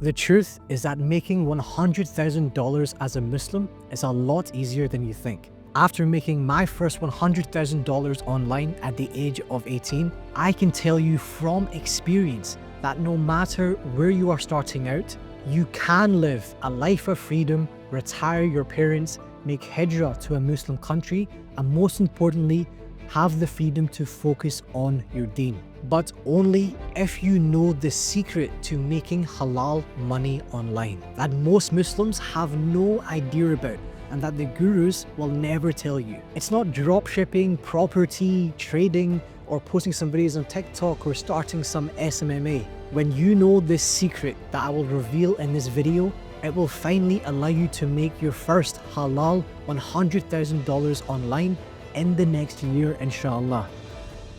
The truth is that making $100,000 as a Muslim is a lot easier than you think. After making my first $100,000 online at the age of 18, I can tell you from experience that no matter where you are starting out, you can live a life of freedom, retire your parents, make hijrah to a Muslim country, and most importantly, have the freedom to focus on your deen. But only if you know the secret to making halal money online that most Muslims have no idea about and that the gurus will never tell you. It's not dropshipping, property, trading, or posting some videos on TikTok or starting some SMMA. When you know this secret that I will reveal in this video, it will finally allow you to make your first halal $100,000 online in the next year, inshallah.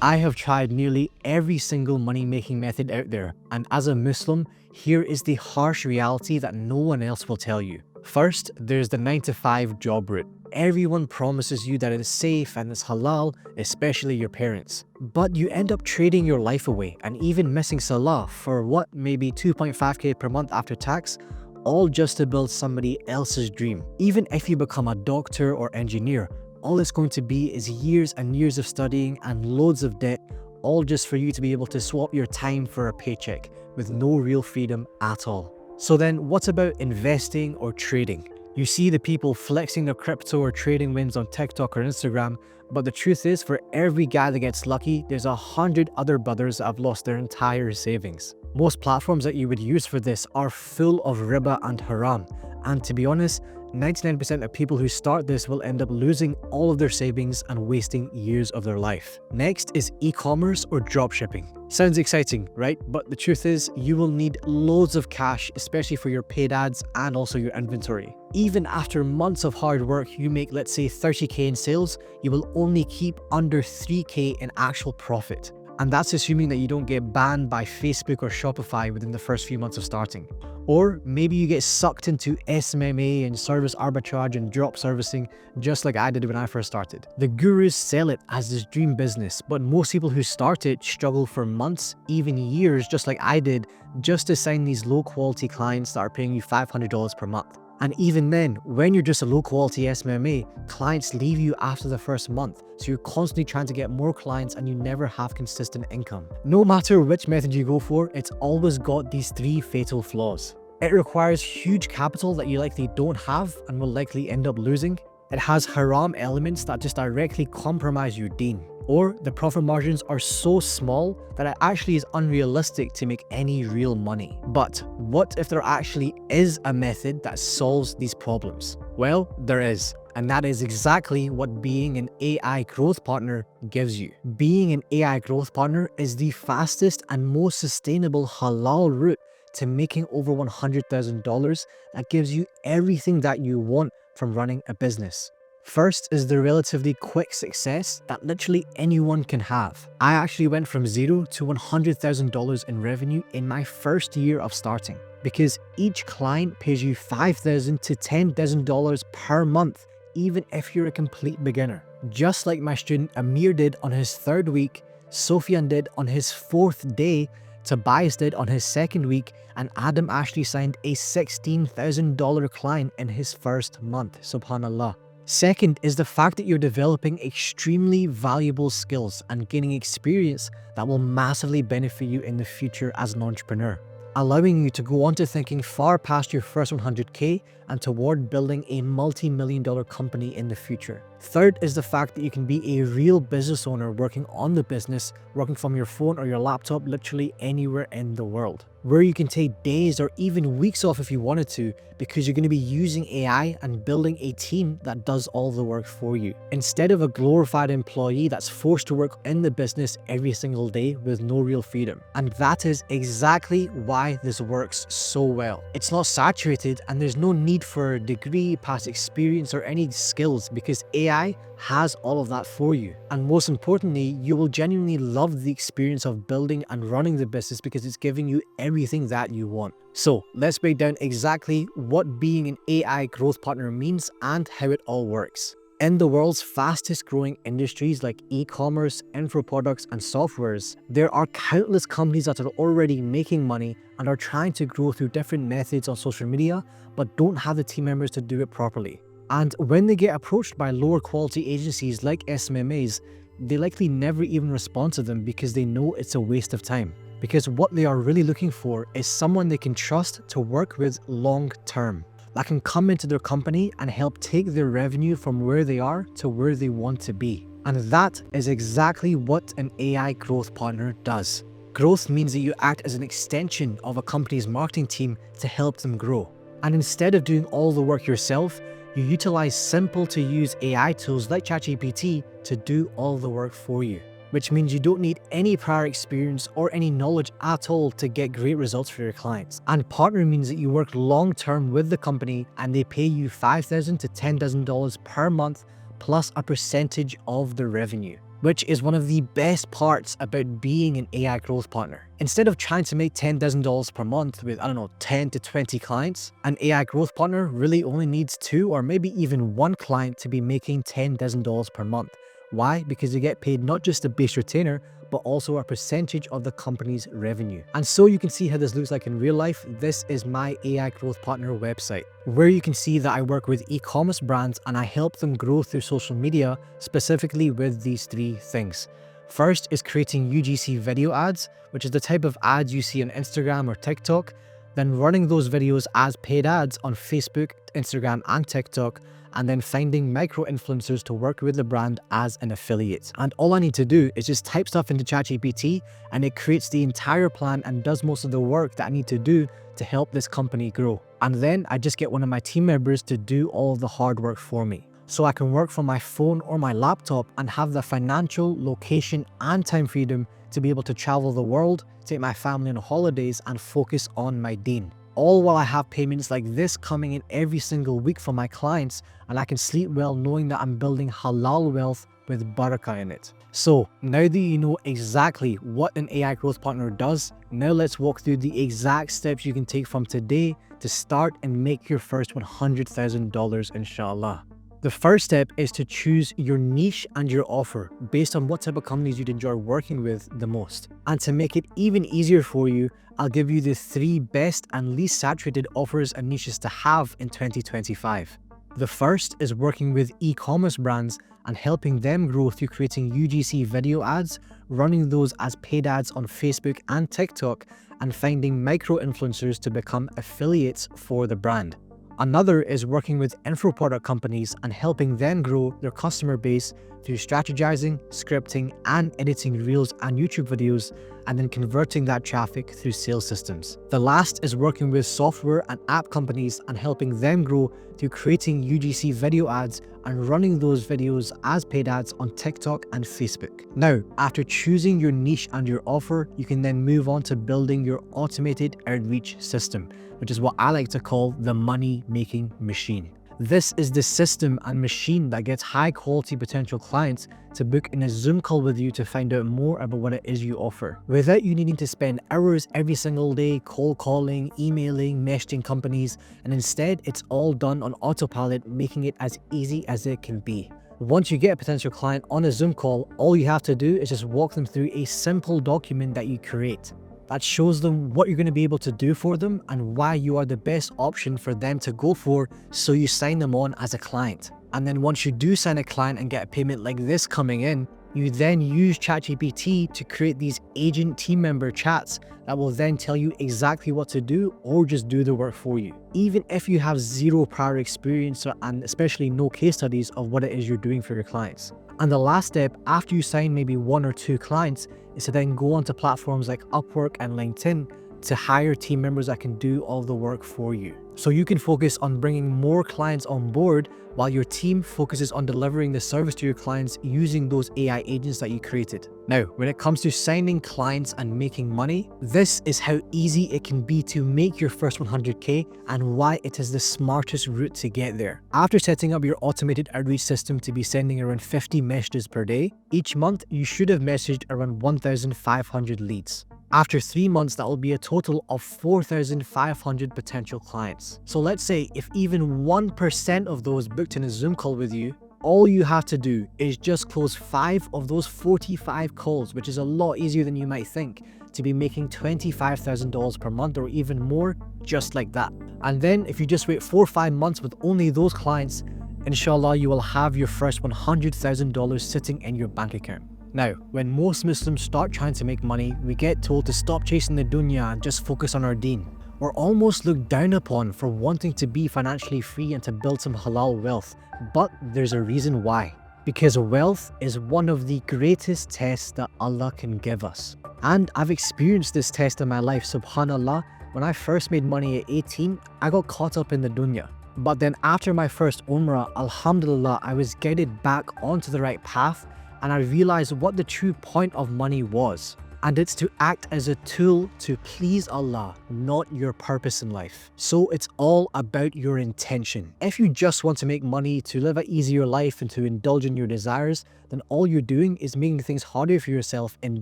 I have tried nearly every single money-making method out there, and as a Muslim, here is the harsh reality that no one else will tell you. First, there's the 9-to-5 job route. Everyone promises you that it is safe and it's halal, especially your parents. But you end up trading your life away and even missing salah for what, maybe 2.5k per month after tax, all just to build somebody else's dream. Even if you become a doctor or engineer, all it's going to be is years and years of studying and loads of debt, all just for you to be able to swap your time for a paycheck with no real freedom at all. So then what about investing or trading? You see the people flexing their crypto or trading wins on TikTok or Instagram, but the truth is, for every guy that gets lucky, there's 100 other brothers that have lost their entire savings. Most platforms that you would use for this are full of riba and haram, and to be honest, 99% of people who start this will end up losing all of their savings and wasting years of their life. Next is e-commerce or dropshipping. Sounds exciting, right? But the truth is, you will need loads of cash, especially for your paid ads and also your inventory. Even after months of hard work, you make, let's say, 30k in sales, you will only keep under 3k in actual profit. And that's assuming that you don't get banned by Facebook or Shopify within the first few months of starting. Or maybe you get sucked into SMMA and service arbitrage and drop servicing, just like I did when I first started. The gurus sell it as this dream business, but most people who start it struggle for months, even years, just like I did, just to sign these low quality clients that are paying you $500 per month. And even then, when you're just a low quality SMMA, clients leave you after the first month. So you're constantly trying to get more clients and you never have consistent income. No matter which method you go for, it's always got these 3 fatal flaws. It requires huge capital that you likely don't have and will likely end up losing. It has haram elements that just directly compromise your deen. Or the profit margins are so small that it actually is unrealistic to make any real money. But what if there actually is a method that solves these problems? Well, there is. And that is exactly what being an AI growth partner gives you. Being an AI growth partner is the fastest and most sustainable halal route to making over $100,000 that gives you everything that you want from running a business. First is the relatively quick success that literally anyone can have. I actually went from $0 to $100,000 in revenue in my first year of starting, because each client pays you $5,000 to $10,000 per month, even if you're a complete beginner. Just like my student Amir did on his 3rd week, Sofian did on his 4th day, Tobias did on his 2nd week, and Adam actually signed a $16,000 client in his first month, subhanallah. Second is the fact that you're developing extremely valuable skills and gaining experience that will massively benefit you in the future as an entrepreneur, allowing you to go on to thinking far past your first 100k and toward building a multi-million-dollar company in the future. Third is the fact that you can be a real business owner working on the business, working from your phone or your laptop literally anywhere in the world, where you can take days or even weeks off if you wanted to, because you're going to be using AI and building a team that does all the work for you, instead of a glorified employee that's forced to work in the business every single day with no real freedom. And that is exactly why this works so well. It's not saturated and there's no need for a degree, past experience, or any skills, because AI has all of that for you. And most importantly, you will genuinely love the experience of building and running the business because it's giving you everything that you want. So let's break down exactly what being an AI growth partner means and how it all works. In the world's fastest growing industries like e-commerce, info products, and softwares, there are countless companies that are already making money and are trying to grow through different methods on social media, but don't have the team members to do it properly. And when they get approached by lower quality agencies like SMMAs, they likely never even respond to them because they know it's a waste of time. Because what they are really looking for is someone they can trust to work with long term, that can come into their company and help take their revenue from where they are to where they want to be. And that is exactly what an AI growth partner does. Growth means that you act as an extension of a company's marketing team to help them grow. And instead of doing all the work yourself, you utilize simple to use AI tools like ChatGPT to do all the work for you, which means you don't need any prior experience or any knowledge at all to get great results for your clients. And partner means that you work long term with the company and they pay you $5,000 to $10,000 per month plus a percentage of the revenue, which is one of the best parts about being an AI growth partner. Instead of trying to make $10,000 per month with, 10 to 20 clients, an AI growth partner really only needs 2 or maybe even 1 client to be making $10,000 per month. Why? Because you get paid not just a base retainer, but also a percentage of the company's revenue. And so you can see how this looks like in real life. This is my AI growth partner website, where you can see that I work with e-commerce brands and I help them grow through social media, specifically with these 3 things. First is creating UGC video ads, which is the type of ads you see on Instagram or TikTok, then running those videos as paid ads on Facebook, Instagram, and TikTok, and then finding micro-influencers to work with the brand as an affiliate. And all I need to do is just type stuff into ChatGPT and it creates the entire plan and does most of the work that I need to do to help this company grow. And then I just get one of my team members to do all the hard work for me. So I can work from my phone or my laptop and have the financial, location, and time freedom to be able to travel the world, take my family on holidays, and focus on my deen. All while I have payments like this coming in every single week from my clients, and I can sleep well knowing that I'm building halal wealth with barakah in it. So now that you know exactly what an AI growth partner does, now let's walk through the exact steps you can take from today to start and make your first $100,000 inshallah. The first step is to choose your niche and your offer based on what type of companies you'd enjoy working with the most. And to make it even easier for you, I'll give you the 3 best and least saturated offers and niches to have in 2025. The first is working with e-commerce brands and helping them grow through creating UGC video ads, running those as paid ads on Facebook and TikTok, and finding micro-influencers to become affiliates for the brand. Another is working with info product companies and helping them grow their customer base through strategizing, scripting, and editing reels and YouTube videos, and then converting that traffic through sales systems. The last is working with software and app companies and helping them grow through creating UGC video ads and running those videos as paid ads on TikTok and Facebook. Now, after choosing your niche and your offer, you can then move on to building your automated outreach system, which is what I like to call the money-making machine. This is the system and machine that gets high-quality potential clients to book in a Zoom call with you to find out more about what it is you offer, without you needing to spend hours every single day cold calling, emailing, messaging companies, and instead it's all done on autopilot, making it as easy as it can be. Once you get a potential client on a Zoom call, all you have to do is just walk them through a simple document that you create that shows them what you're going to be able to do for them and why you are the best option for them to go for, so you sign them on as a client. And then once you do sign a client and get a payment like this coming in, you then use ChatGPT to create these agent team member chats that will then tell you exactly what to do or just do the work for you, even if you have 0 prior experience and especially no case studies of what it is you're doing for your clients. And the last step after you sign maybe 1 or 2 clients is to then go onto platforms like Upwork and LinkedIn to hire team members that can do all the work for you. So you can focus on bringing more clients on board while your team focuses on delivering the service to your clients using those AI agents that you created. Now, when it comes to signing clients and making money, this is how easy it can be to make your first 100K and why it is the smartest route to get there. After setting up your automated outreach system to be sending around 50 messages per day, each month you should have messaged around 1,500 leads. After 3 months, that will be a total of 4,500 potential clients. So let's say if even 1% of those booked in a Zoom call with you, all you have to do is just close 5 of those 45 calls, which is a lot easier than you might think, to be making $25,000 per month or even more, just like that. And then if you just wait 4 or 5 months with only those clients, inshallah, you will have your first $100,000 sitting in your bank account. Now, when most Muslims start trying to make money, we get told to stop chasing the dunya and just focus on our deen. We're almost looked down upon for wanting to be financially free and to build some halal wealth, but there's a reason why. Because wealth is one of the greatest tests that Allah can give us. And I've experienced this test in my life, subhanallah. When I first made money at 18, I got caught up in the dunya. But then after my first umrah, alhamdulillah, I was guided back onto the right path, and I realized what the true point of money was. And it's to act as a tool to please Allah, not your purpose in life. So it's all about your intention. If you just want to make money to live an easier life and to indulge in your desires, then all you're doing is making things harder for yourself in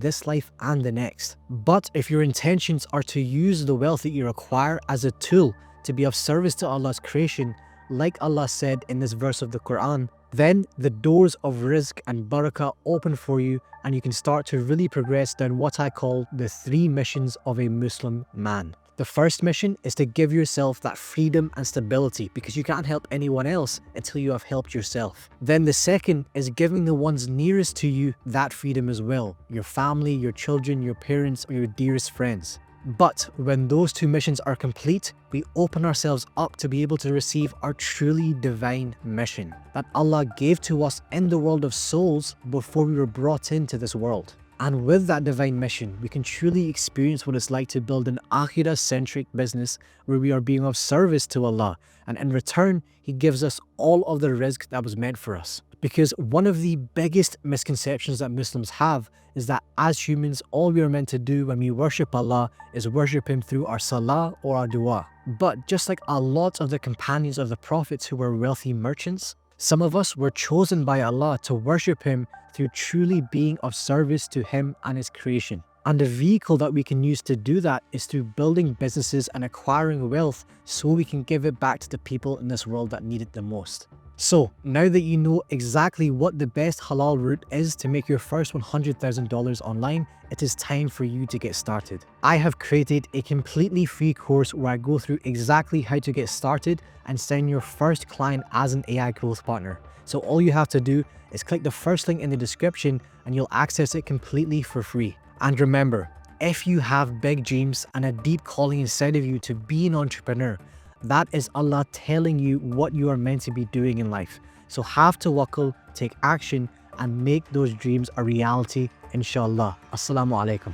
this life and the next. But if your intentions are to use the wealth that you acquire as a tool to be of service to Allah's creation, like Allah said in this verse of the Quran, then the doors of rizq and barakah open for you, and you can start to really progress down what I call the 3 missions of a Muslim man. The first mission is to give yourself that freedom and stability, because you can't help anyone else until you have helped yourself. Then the second is giving the ones nearest to you that freedom as well, your family, your children, your parents, or your dearest friends. But when those 2 missions are complete, we open ourselves up to be able to receive our truly divine mission that Allah gave to us in the world of souls before we were brought into this world. And with that divine mission, we can truly experience what it's like to build an akhirah-centric business where we are being of service to Allah, and in return, He gives us all of the rizq that was meant for us. Because one of the biggest misconceptions that Muslims have is that as humans, all we are meant to do when we worship Allah is worship Him through our salah or our dua. But just like a lot of the companions of the prophets who were wealthy merchants, some of us were chosen by Allah to worship Him through truly being of service to Him and His creation. And the vehicle that we can use to do that is through building businesses and acquiring wealth so we can give it back to the people in this world that need it the most. So now that you know exactly what the best halal route is to make your first $100,000 online, it is time for you to get started. I have created a completely free course where I go through exactly how to get started and sign your first client as an AI growth partner. So all you have to do is click the first link in the description and you'll access it completely for free. And remember, if you have big dreams and a deep calling inside of you to be an entrepreneur, that is Allah telling you what you are meant to be doing in life. So have tawakkul, take action, and make those dreams a reality, inshallah. Assalamu alaikum.